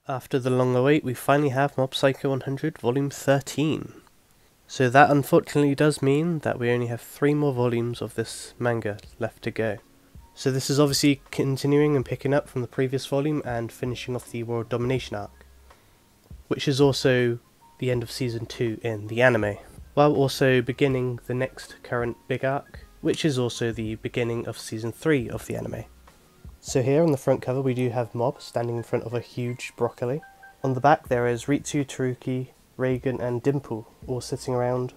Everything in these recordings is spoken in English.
After the long await, we finally have Mob Psycho 100 Volume 13. So that unfortunately does mean that we only have 3 more volumes of this manga left to go. So this is obviously continuing and picking up from the previous volume and finishing off the World Domination arc, which is also the end of Season 2 in the anime, while also beginning the next current big arc, which is also the beginning of Season 3 of the anime. So here on the front cover we do have Mob standing in front of a huge broccoli. On the back there is Ritsu, Teruki, Reagan and Dimple all sitting around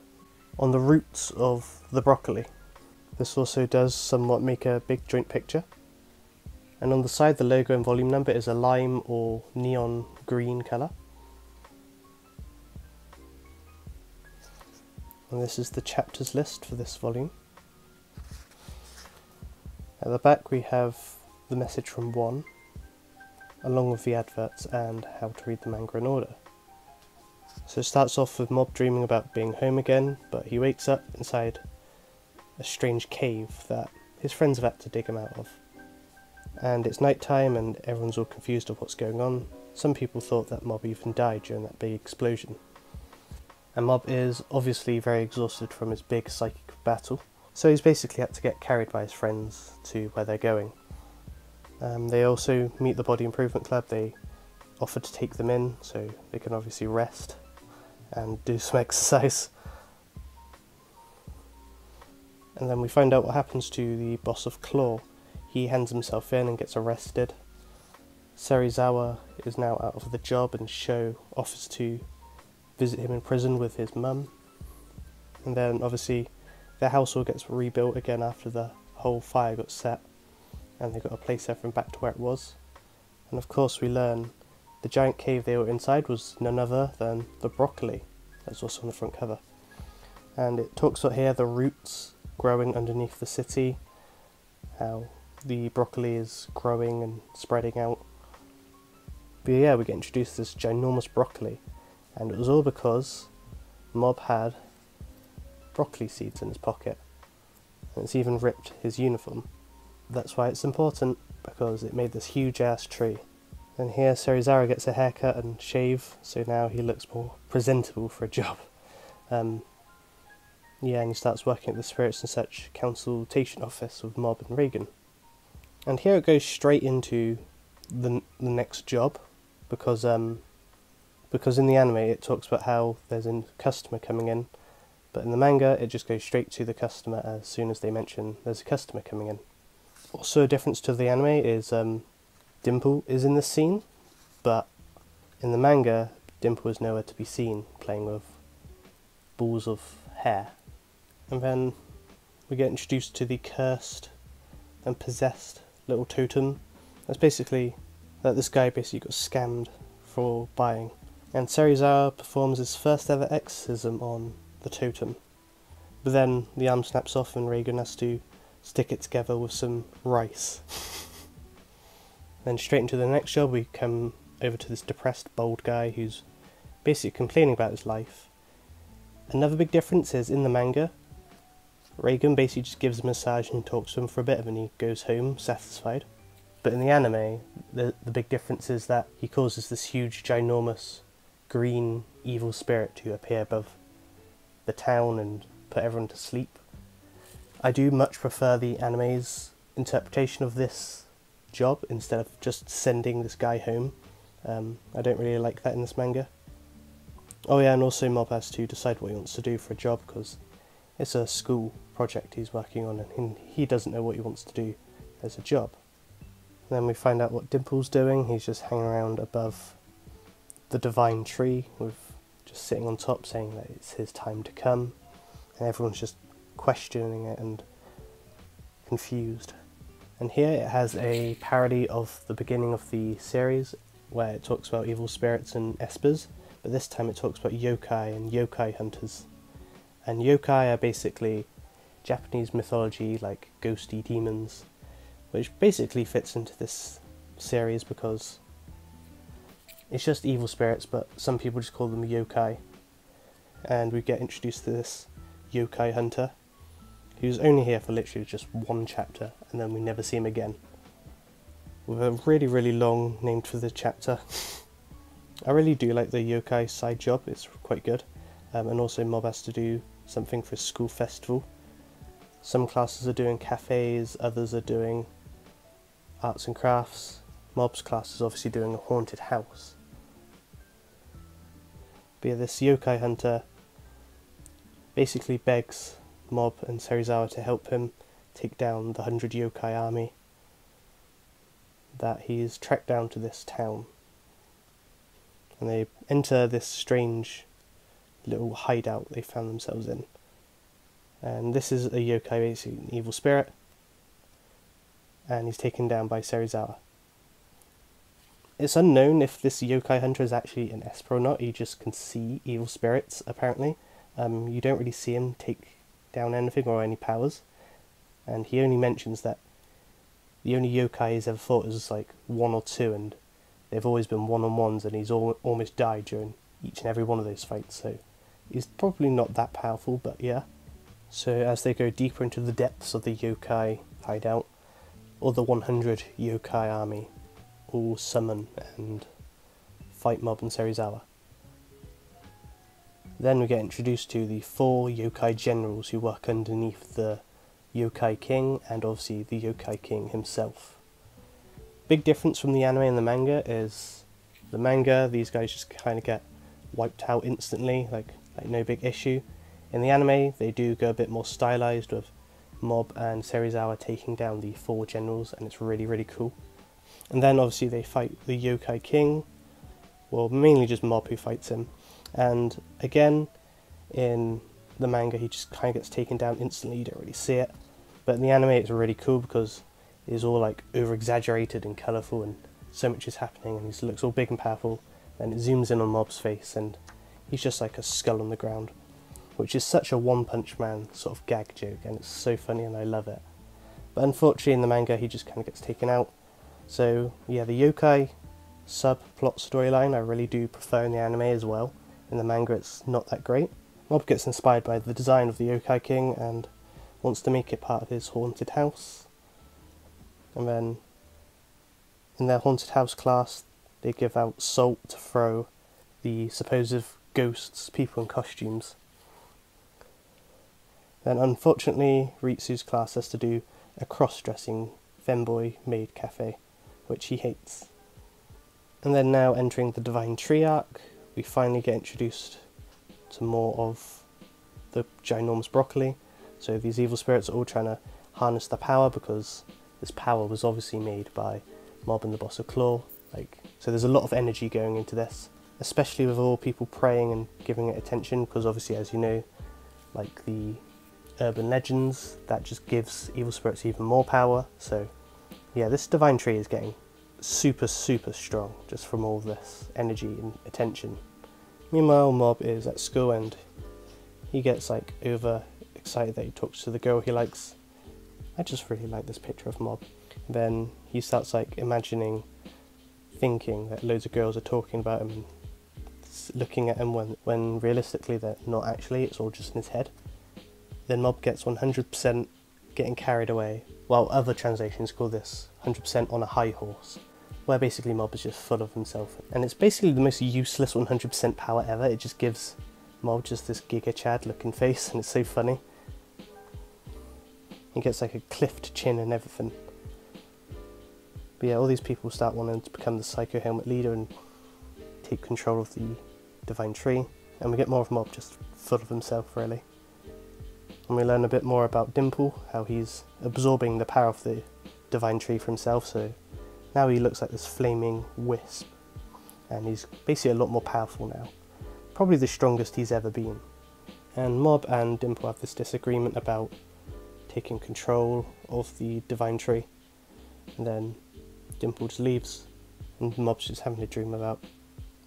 on the roots of the broccoli. This also does somewhat make a big joint picture. And on the side the logo and volume number is a lime or neon green colour. And this is the chapters list for this volume. At the back we have the message from One, along with the adverts and how to read the manga in order. So it starts off with Mob dreaming about being home again, but he wakes up inside a strange cave that his friends have had to dig him out of. And it's night time and everyone's all confused of what's going on. Some people thought that Mob even died during that big explosion. And Mob is obviously very exhausted from his big psychic battle, so he's basically had to get carried by his friends to where they're going. They also meet the Body Improvement Club. They offer to take them in so they can obviously rest and do some exercise. And then we find out what happens to the boss of Claw. He hands himself in and gets arrested. Serizawa is now out of the job and Sho offers to visit him in prison with his mum. And then obviously their household gets rebuilt again after the whole fire got set, and they got to place everything back to where it was. And of course we learn the giant cave they were inside was none other than the broccoli. That's also on the front cover. And it talks about here the roots growing underneath the city, how the broccoli is growing and spreading out. But yeah, we get introduced to this ginormous broccoli, and it was all because Mob had broccoli seeds in his pocket, and it's even ripped his uniform. That's why it's important, because it made this huge ass tree. And here Serizawa gets a haircut and shave, so now he looks more presentable for a job. Yeah, and he starts working at the Spirits and Such consultation office with Mob and Reagan. And here it goes straight into the next job, because in the anime it talks about how there's a customer coming in, but in the manga it just goes straight to the customer as soon as they mention there's a customer coming in. Also a difference to the anime is Dimple is in this scene, but in the manga Dimple is nowhere to be seen playing with balls of hair. And then we get introduced to the cursed and possessed little totem. That's basically that this guy basically got scammed for buying. And Serizawa performs his first ever exorcism on the totem. But then the arm snaps off and Reagan has to stick it together with some rice. Then straight into the next job we come over to this depressed bald guy who's basically complaining about his life. Another big difference is in the manga, Reagan basically just gives him a massage and talks to him for a bit and he goes home satisfied. But in the anime, the big difference is that he causes this huge, ginormous, green, evil spirit to appear above the town and put everyone to sleep. I do much prefer the anime's interpretation of this job instead of just sending this guy home. I don't really like that in this manga. Oh yeah, and also Mob has to decide what he wants to do for a job because it's a school project he's working on and he doesn't know what he wants to do as a job. And then we find out what Dimple's doing. He's just hanging around above the divine tree, with just sitting on top saying that it's his time to come, and everyone's just questioning it and confused. And here it has a parody of the beginning of the series where it talks about evil spirits and espers, but this time it talks about yokai and yokai hunters. And yokai are basically Japanese mythology, like ghosty demons, which basically fits into this series because it's just evil spirits, but some people just call them yokai. And we get introduced to this yokai hunter, who's only here for literally just one chapter, and then we never see him again. With a really, really long name for the chapter. I really do like the yokai side job, it's quite good. And also Mob has to do something for a school festival. Some classes are doing cafes, others are doing arts and crafts. Mob's class is obviously doing a haunted house. But yeah, this yokai hunter basically begs Mob and Serizawa to help him take down the 100 yokai army that he's tracked down to this town. And they enter this strange little hideout they found themselves in. And this is a yokai, basically an evil spirit, and he's taken down by Serizawa. It's unknown if this yokai hunter is actually an Esper or not. He just can see evil spirits, apparently. You don't really see him take down anything or any powers, and he only mentions that the only yokai he's ever fought is like 1 or 2, and they've always been one-on-ones, and he's almost died during each and every one of those fights, so he's probably not that powerful, but yeah. So as they go deeper into the depths of the yokai hideout, all the 100 yokai army all summon and fight Mob and Serizawa. Then we get introduced to the 4 yokai generals who work underneath the yokai king, and obviously the yokai king himself. Big difference from the anime and the manga is the manga, these guys just kind of get wiped out instantly, like no big issue. In the anime, they do go a bit more stylized with Mob and Serizawa taking down the 4 generals, and it's really, really cool. And then obviously they fight the yokai king, well, mainly just Mob who fights him. And again, in the manga, he just kind of gets taken down instantly, you don't really see it. But in the anime, it's really cool because it's all like over-exaggerated and colourful, and so much is happening, and he looks all big and powerful. Then it zooms in on Mob's face, and he's just like a skull on the ground, which is such a One Punch Man sort of gag joke, and it's so funny and I love it. But unfortunately in the manga he just kind of gets taken out. So yeah, the yokai subplot storyline I really do prefer in the anime as well. In the manga it's not that great. Mob gets inspired by the design of the yokai king and wants to make it part of his haunted house. And then in their haunted house class they give out salt to throw the supposed ghosts, people in costumes. Then unfortunately Ritsu's class has to do a cross-dressing femboy maid cafe, which he hates. And then now entering the Divine Tree arc, we finally get introduced to more of the ginormous broccoli. So these evil spirits are all trying to harness the power, because this power was obviously made by Mob and the Boss of Claw. So there's a lot of energy going into this, especially with all people praying and giving it attention, because obviously, as you know, like the urban legends, that just gives evil spirits even more power. So yeah, this Divine Tree is getting super, super strong just from all this energy and attention. Meanwhile, Mob is at school and he gets like over excited that he talks to the girl he likes. I just really like this picture of Mob. Then he starts like imagining, thinking that loads of girls are talking about him and looking at him when realistically they're not actually, it's all just in his head. Then Mob gets 100% getting carried away, while other translations call this 100% on a high horse, where basically Mob is just full of himself. And it's basically the most useless 100% power ever. It just gives Mob just this Giga Chad looking face, and it's so funny. He gets like a cliffed chin and everything. But yeah, all these people start wanting to become the Psycho Helmet leader and take control of the Divine Tree, and we get more of Mob just full of himself, really. And we learn a bit more about Dimple, how he's absorbing the power of the Divine Tree for himself, so now he looks like this flaming wisp, and he's basically a lot more powerful now. Probably the strongest he's ever been. And Mob and Dimple have this disagreement about taking control of the Divine Tree, and then Dimple just leaves, and Mob's just having a dream about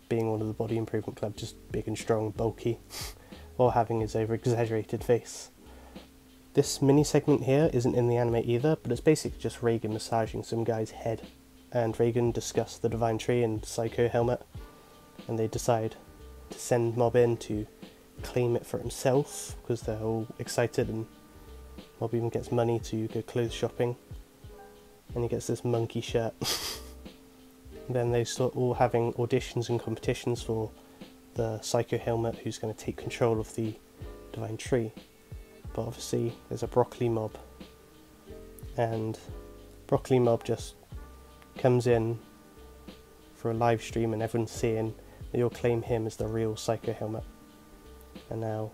being one of the Body Improvement Club, just big and strong, bulky, or having his over-exaggerated face. This mini segment here isn't in the anime either, but it's basically just Reagan massaging some guy's head, and Reagan discuss the Divine Tree and Psycho Helmet, and they decide to send Mob in to claim it for himself, because they're all excited, and Mob even gets money to go clothes shopping, and he gets this monkey shirt. then they start all having auditions and competitions for the Psycho Helmet who's going to take control of the Divine Tree. But obviously there's a Broccoli mob, and Broccoli mob just comes in for a live stream and everyone's seeing they all claim him as the real Psycho Helmet, and now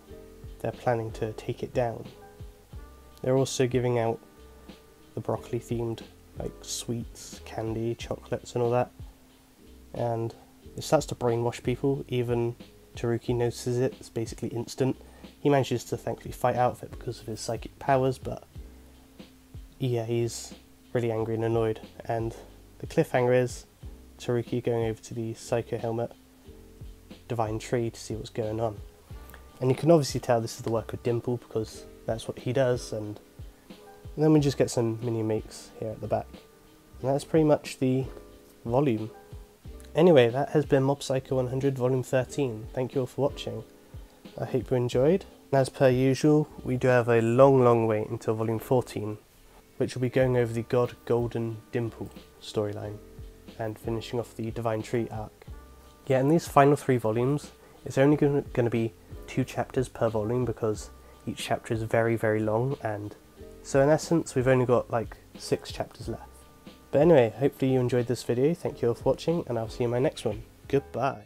they're planning to take it down. They're also giving out the Broccoli themed like sweets, candy, chocolates and all that, and it starts to brainwash people. Even Taruki notices it. It's basically instant. He manages to thankfully fight out of it because of his psychic powers, but yeah, he's really angry and annoyed, and the cliffhanger is Taruki going over to the Psycho Helmet Divine Tree to see what's going on. And you can obviously tell this is the work of Dimple because that's what he does, and then we just get some mini makes here at the back. And that's pretty much the volume. Anyway, that has been Mob Psycho 100 Volume 13. Thank you all for watching. I hope you enjoyed. And as per usual, we do have a long wait until Volume 14, which will be going over the God Golden Dimple storyline and finishing off the Divine Tree arc. Yeah, in these final 3 volumes, it's only going to be 2 chapters per volume because each chapter is very long, and so in essence we've only got like 6 chapters left. But anyway, hopefully you enjoyed this video. Thank you all for watching, and I'll see you in my next one. Goodbye.